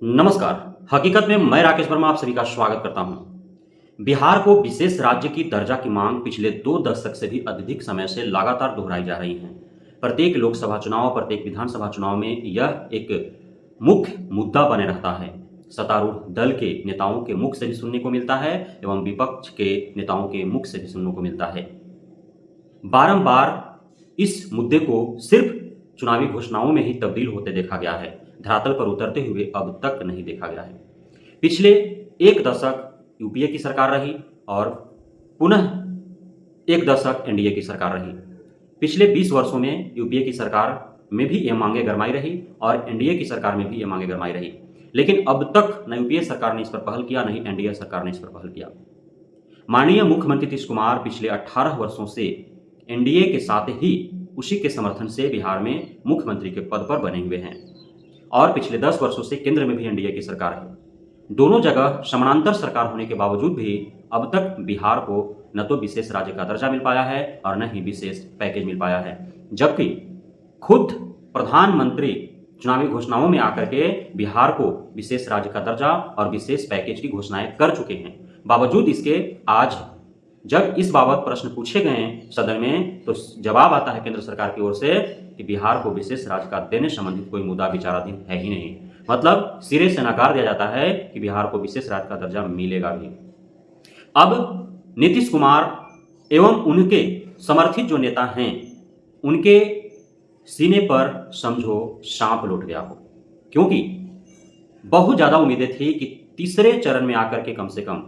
नमस्कार। हकीकत में मैं राकेश वर्मा आप सभी का स्वागत करता हूं। बिहार को विशेष राज्य की दर्जा की मांग पिछले 2 दशक से भी अधिक समय से लगातार दोहराई जा रही है। प्रत्येक लोकसभा चुनाव, प्रत्येक विधानसभा चुनाव में यह एक मुख्य मुद्दा बने रहता है। सत्तारूढ़ दल के नेताओं के मुख से भी सुनने को मिलता है एवं विपक्ष के नेताओं के मुख से भी सुनने को मिलता है। बारंबार इस मुद्दे को सिर्फ चुनावी घोषणाओं में ही तब्दील होते देखा गया है, धरातल पर उतरते हुए अब तक नहीं देखा गया है। पिछले 1 दशक यूपीए की सरकार रही और पुनः 1 दशक एनडीए की सरकार रही। पिछले 20 वर्षों में यूपीए की सरकार में भी ये मांगे गरमाई रही और एनडीए की सरकार में भी ये मांगे गरमाई रही, लेकिन अब तक न यूपीए सरकार ने इस पर पहल किया, न ही एनडीए सरकार ने इस पर पहल किया। माननीय मुख्यमंत्री नीतीश कुमार पिछले 18 वर्षों से एनडीए के साथ ही उसी के समर्थन से बिहार में मुख्यमंत्री के पद पर बने हुए हैं और पिछले 10 वर्षों से केंद्र में भी एनडीए की सरकार है। दोनों जगह समानांतर सरकार होने के बावजूद भी अब तक बिहार को न तो विशेष राज्य का दर्जा मिल पाया है और न ही विशेष पैकेज मिल पाया है, जबकि खुद प्रधानमंत्री चुनावी घोषणाओं में आकर के बिहार को विशेष राज्य का दर्जा और विशेष पैकेज की घोषणाएं कर चुके हैं। बावजूद इसके आज जब इस बाबत प्रश्न पूछे गए सदन में तो जवाब आता है केंद्र सरकार की ओर से कि बिहार को विशेष राज्य का देने संबंधित कोई मुद्दा विचाराधीन है ही नहीं। मतलब सिरे से नकार दिया जाता है कि बिहार को विशेष राज्य का दर्जा मिलेगा भी। अब नीतीश कुमार एवं उनके समर्थित जो नेता हैं उनके सीने पर समझो सांप लौट गया हो, क्योंकि बहुत ज्यादा उम्मीदें थी कि तीसरे चरण में आकर के कम से कम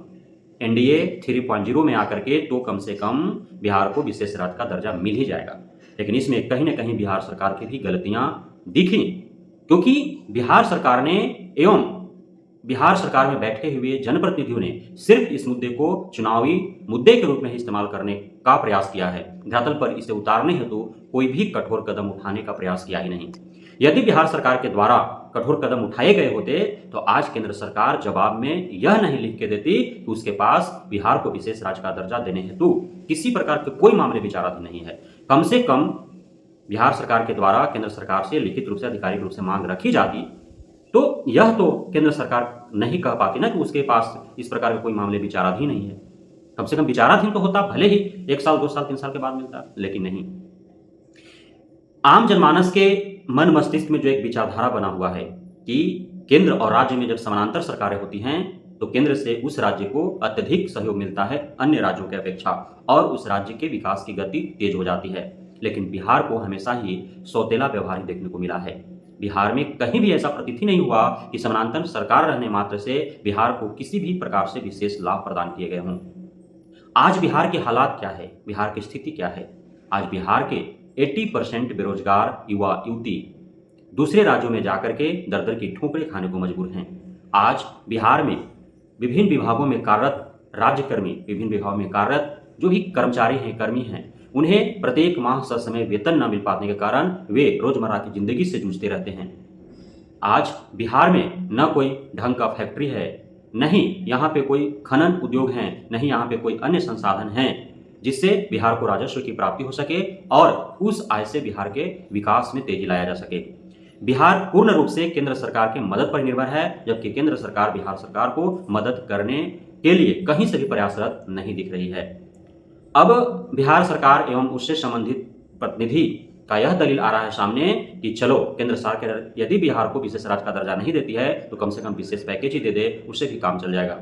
एनडीए 3.0 में आकर के तो कम से कम बिहार को विशेष राज्य का दर्जा मिल ही जाएगा, लेकिन इसमें कहीं न कहीं बिहार सरकार की भी गलतियां दिखी, क्योंकि बिहार सरकार ने एवं बिहार सरकार में बैठे हुए जनप्रतिनिधियों ने सिर्फ इस मुद्दे को चुनावी मुद्दे के रूप में ही इस्तेमाल करने का प्रयास किया है। धरातल पर इसे उतारने हेतु कोई भी कठोर कदम उठाने का प्रयास किया ही नहीं। यदि बिहार सरकार के द्वारा कठोर कदम उठाए गए होते तो आज केंद्र सरकार जवाब में यह नहीं लिख के देती कि उसके पास बिहार को विशेष राज्य का दर्जा देने हेतु किसी प्रकार के कोई मामले विचाराधीन नहीं है। कम से कम बिहार सरकार के द्वारा केंद्र सरकार से लिखित रूप से आधिकारिक रूप से मांग रखी जाती तो यह तो केंद्र सरकार नहीं कह पाती ना कि उसके पास इस प्रकार के कोई मामले विचाराधीन नहीं है। कम से कम विचाराधीन तो होता, भले ही 1 साल 2 साल 3 साल के बाद मिलता, लेकिन नहीं। आम जनमानस के मन मस्तिष्क में जो एक विचारधारा बना हुआ है कि केंद्र और राज्य में जब समानांतर सरकारें होती हैं तो केंद्र से उस राज्य को अत्यधिक सहयोग मिलता है अन्य राज्यों की अपेक्षा और उस राज्य के विकास की गति तेज हो जाती है, लेकिन बिहार को हमेशा ही सौतेला व्यवहार ही देखने को मिला है। बिहार में कहीं भी ऐसा प्रतीत ही नहीं हुआ कि समानांतर सरकार रहने मात्र से बिहार को किसी भी प्रकार से विशेष लाभ प्रदान किए गए हों। आज बिहार के हालात क्या है, बिहार की स्थिति क्या है? आज बिहार के 80% बेरोजगार युवा युवती दूसरे राज्यों में जाकर के दर दर की ठोकरें खाने को मजबूर हैं। आज बिहार में विभिन्न विभागों में कार्यरत राज्यकर्मी, विभिन्न विभागों में कार्यरत जो भी कर्मचारी हैं, कर्मी हैं, उन्हें प्रत्येक माह ससमय वेतन न मिल पाने के कारण वे रोजमर्रा की जिंदगी से जूझते रहते हैं। आज बिहार में न कोई ढंग का फैक्ट्री है, नहीं यहाँ पे कोई खनन उद्योग है, नहीं यहाँ पे कोई अन्य संसाधन है जिससे बिहार को राजस्व की प्राप्ति हो सके और उस आय से बिहार के विकास में तेजी लाया जा सके। बिहार पूर्ण रूप से केंद्र सरकार के मदद पर निर्भर है, जबकि केंद्र सरकार बिहार सरकार को मदद करने के लिए कहीं से भी प्रयासरत नहीं दिख रही है। अब बिहार सरकार एवं उससे संबंधित प्रतिनिधि का यह दलील आ रहा है सामने कि चलो केंद्र सरकार यदि बिहार को विशेष राज्य का दर्जा नहीं देती है तो कम से कम विशेष पैकेज ही दे दे, उससे भी काम चल जाएगा।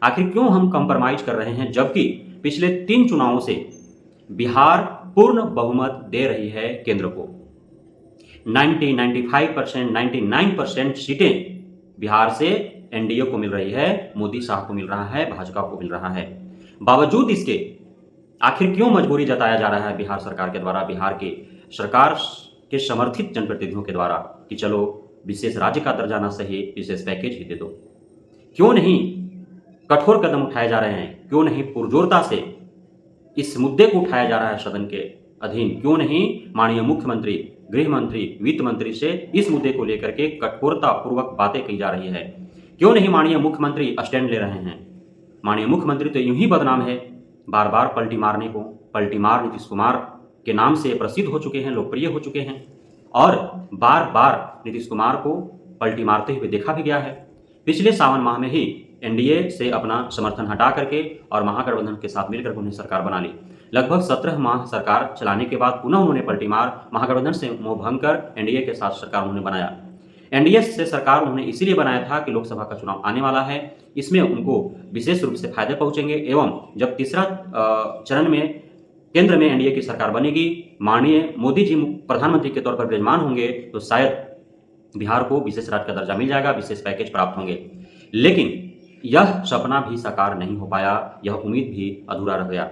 आखिर क्यों हम कंप्रोमाइज कर रहे हैं, जबकि पिछले 3 चुनावों से बिहार पूर्ण बहुमत दे रही है केंद्र को। 95%, 99% सीटें बिहार से एनडीए को मिल रही है, मोदी साहब को मिल रहा है, भाजपा को मिल रहा है। बावजूद इसके आखिर क्यों मजबूरी जताया जा रहा है बिहार सरकार के द्वारा, बिहार की सरकार के समर्थित जनप्रतिनिधियों के द्वारा कि चलो विशेष राज्य का दर्जा ना सही विशेष पैकेज ही दे दो? क्यों नहीं कठोर कदम उठाए जा रहे हैं? क्यों नहीं पुरजोरता से इस मुद्दे को उठाया जा रहा है सदन के अधीन? क्यों नहीं माननीय मुख्यमंत्री, गृह मंत्री, वित्त मंत्री से इस मुद्दे को लेकर के कठोरता पूर्वक बातें की जा रही है? क्यों नहीं माननीय मुख्यमंत्री स्टैंड ले रहे हैं? माननीय मुख्यमंत्री तो यूं ही बदनाम है, बार बार पलटी मारने को, पलटी मार नीतीश कुमार के नाम से प्रसिद्ध हो चुके हैं, लोकप्रिय हो चुके हैं और बार बार नीतीश कुमार को पलटी मारते हुए देखा भी गया है। पिछले सावन माह में ही एनडीए से अपना समर्थन हटा करके और महागठबंधन के साथ मिलकर उन्हें सरकार बना ली। लगभग 17 माह सरकार चलाने के बाद पुनः उन्होंने पलटी मार महागठबंधन से मोह भंग कर एनडीए के साथ सरकार उन्होंने बनाया। एनडीए से सरकार उन्होंने इसीलिए बनाया था कि लोकसभा का चुनाव आने वाला है, इसमें उनको विशेष रूप से फायदे पहुंचेंगे एवं जब तीसरा चरण में केंद्र में एनडीए की सरकार बनेगी, माननीय मोदी जी प्रधानमंत्री के तौर पर विराजमान होंगे, तो शायद बिहार को विशेष राज्य का दर्जा मिल जाएगा, विशेष पैकेज प्राप्त होंगे। लेकिन यह सपना भी साकार नहीं हो पाया, यह उम्मीद भी अधूरा रह गया।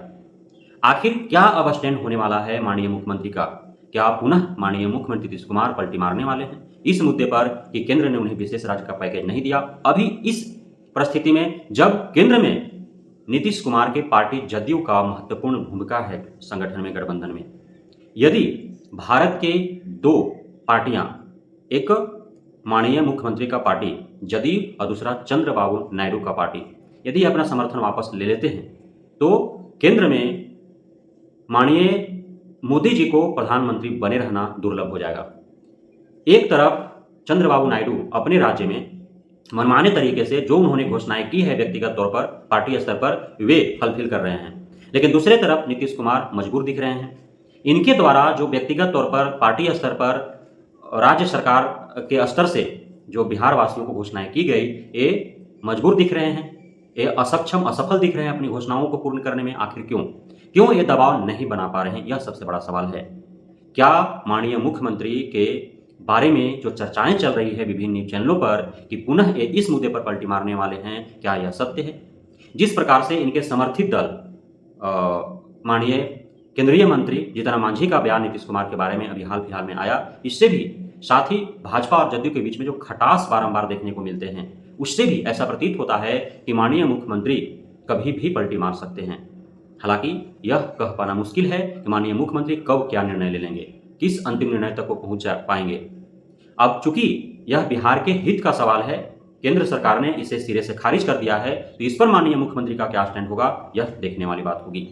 आखिर क्या अब स्टैंड होने वाला है माननीय मुख्यमंत्री का? क्या पुनः माननीय मुख्यमंत्री नीतीश कुमार पलटी मारने वाले हैं इस मुद्दे पर कि केंद्र ने उन्हें विशेष राज्य का पैकेज नहीं दिया? अभी इस परिस्थिति में जब केंद्र में नीतीश कुमार के पार्टी जदयू का महत्वपूर्ण भूमिका है संगठन में, गठबंधन में, यदि भारत के दो पार्टियां, एक माननीय मुख्यमंत्री का पार्टी जदयू और दूसरा चंद्रबाबू नायडू का पार्टी, यदि अपना समर्थन वापस ले लेते हैं तो केंद्र में माननीय मोदी जी को प्रधानमंत्री बने रहना दुर्लभ हो जाएगा। एक तरफ चंद्रबाबू नायडू अपने राज्य में मनमाने तरीके से जो उन्होंने घोषणाएं की है व्यक्तिगत तौर पर, पार्टी स्तर पर, वे फुलफिल कर रहे हैं, लेकिन दूसरे तरफ नीतीश कुमार मजबूर दिख रहे हैं। इनके द्वारा जो व्यक्तिगत तौर पर, पार्टी स्तर पर, राज्य सरकार के स्तर से जो बिहार वासियों को घोषणाएं की गई, ये मजबूर दिख रहे हैं, ये अक्षम, असफल दिख रहे हैं अपनी घोषणाओं को पूर्ण करने में। आखिर क्यों ये दबाव नहीं बना पा रहे हैं? यह सबसे बड़ा सवाल है। क्या माननीय मुख्यमंत्री के बारे में जो चर्चाएं चल रही है विभिन्न न्यूज चैनलों पर कि पुनः ये इस मुद्दे पर पलटी मारने वाले हैं, क्या यह सत्य है? जिस प्रकार से इनके समर्थित दल माननीय केंद्रीय मंत्री जीतन राम मांझी का बयान नीतीश कुमार के बारे में अभी हाल फिलहाल में आया, इससे भी, साथ ही भाजपा और जदयू के बीच में जो खटास बारंबार देखने को मिलते हैं, उससे भी ऐसा प्रतीत होता है कि माननीय मुख्यमंत्री कभी भी पलटी मार सकते हैं। हालांकि यह कह पाना मुश्किल है कि माननीय मुख्यमंत्री कब क्या निर्णय ले लेंगे, किस अंतिम निर्णय तक वो पहुंच पाएंगे। अब चूंकि यह बिहार के हित का सवाल है, केंद्र सरकार ने इसे सिरे से खारिज कर दिया है, तो इस पर माननीय मुख्यमंत्री का क्या स्टैंड होगा, यह देखने वाली बात होगी।